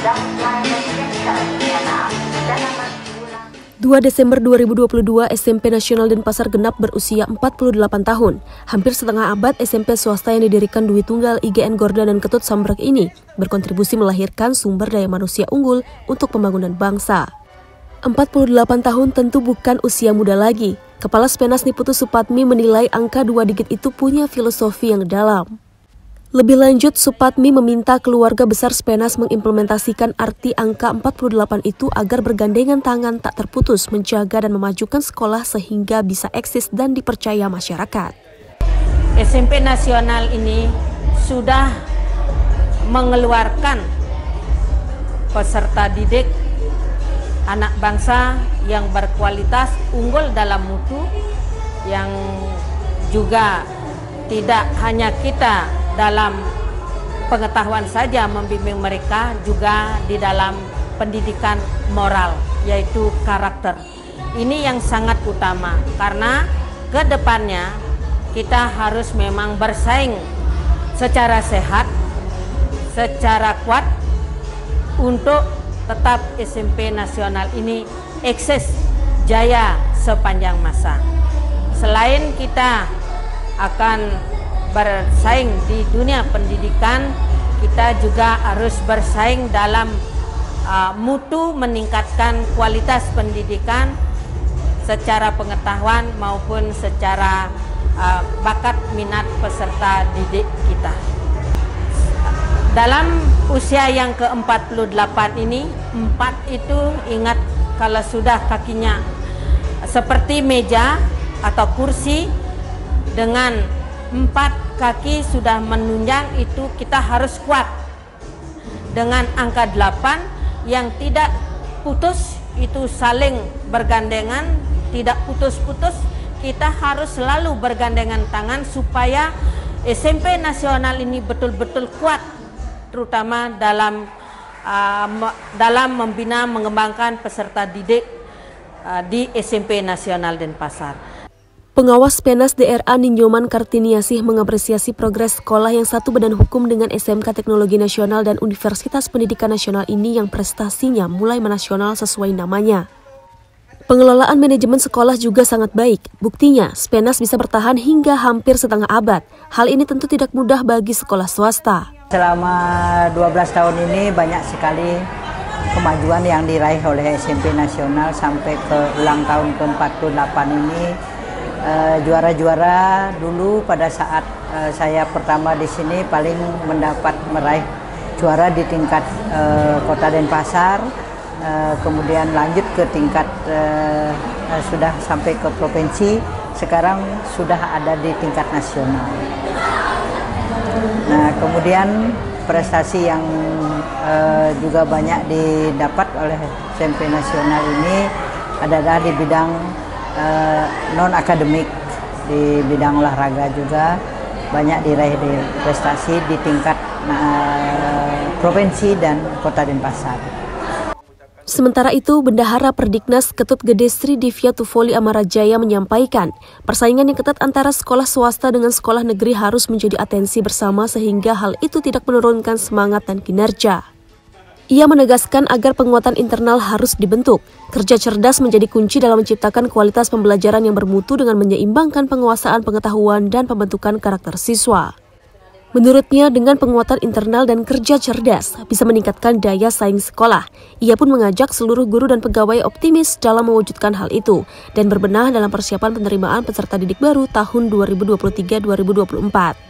2 Desember 2022, SMP Nasional Denpasar genap berusia 48 tahun. Hampir setengah abad SMP swasta yang didirikan Dwi Tunggal, IGN Gorda dan Ketut Sambrek ini berkontribusi melahirkan sumber daya manusia unggul untuk pembangunan bangsa. 48 tahun tentu bukan usia muda lagi. Kepala Spenas Niputu Supatmi menilai angka 2 digit itu punya filosofi yang dalam. Lebih lanjut, Supatmi meminta keluarga besar Spenas mengimplementasikan arti angka 48 itu agar bergandengan tangan tak terputus menjaga dan memajukan sekolah sehingga bisa eksis dan dipercaya masyarakat. SMP Nasional ini sudah mengeluarkan peserta didik anak bangsa yang berkualitas, unggul dalam mutu, yang juga tidak hanya kita dalam pengetahuan saja membimbing mereka, juga di dalam pendidikan moral, yaitu karakter. Ini yang sangat utama, karena ke depannya kita harus memang bersaing secara sehat, secara kuat untuk tetap SMP Nasional ini eksis jaya sepanjang masa. Selain kita akan bersaing di dunia pendidikan, kita juga harus bersaing dalam mutu, meningkatkan kualitas pendidikan secara pengetahuan maupun secara bakat minat peserta didik kita. Dalam usia yang ke-48 ini, 4 itu ingat kalau sudah kakinya seperti meja atau kursi dengan 4 kaki sudah menunjang, itu kita harus kuat. Dengan angka 8 yang tidak putus, itu saling bergandengan, tidak putus-putus, kita harus selalu bergandengan tangan supaya SMP Nasional ini betul-betul kuat, terutama dalam membina, mengembangkan peserta didik di SMP Nasional Denpasar. Pengawas Spenas DRA Ninyoman Kartiniasih mengapresiasi progres sekolah yang satu badan hukum dengan SMK Teknologi Nasional dan Universitas Pendidikan Nasional ini yang prestasinya mulai menasional sesuai namanya. Pengelolaan manajemen sekolah juga sangat baik. Buktinya, Spenas bisa bertahan hingga hampir setengah abad. Hal ini tentu tidak mudah bagi sekolah swasta. Selama 12 tahun ini banyak sekali kemajuan yang diraih oleh SMP Nasional sampai ke ulang tahun ke-48 ini. Juara-juara dulu pada saat saya pertama di sini paling meraih juara di tingkat Kota Denpasar, kemudian lanjut ke tingkat sudah sampai ke provinsi, sekarang sudah ada di tingkat nasional. Nah, kemudian prestasi yang juga banyak didapat oleh SMP Nasional ini adalah di bidang non-akademik, di bidang olahraga juga banyak diraih di prestasi di tingkat provinsi dan Kota Denpasar. Sementara itu, Bendahara Perdiknas Ketut Gede Sri Divya Tufoli Amarajaya menyampaikan, persaingan yang ketat antara sekolah swasta dengan sekolah negeri harus menjadi atensi bersama sehingga hal itu tidak menurunkan semangat dan kinerja. Ia menegaskan agar penguatan internal harus dibentuk. Kerja cerdas menjadi kunci dalam menciptakan kualitas pembelajaran yang bermutu dengan menyeimbangkan penguasaan pengetahuan dan pembentukan karakter siswa. Menurutnya, dengan penguatan internal dan kerja cerdas bisa meningkatkan daya saing sekolah. Ia pun mengajak seluruh guru dan pegawai optimis dalam mewujudkan hal itu dan berbenah dalam persiapan penerimaan peserta didik baru tahun 2023-2024.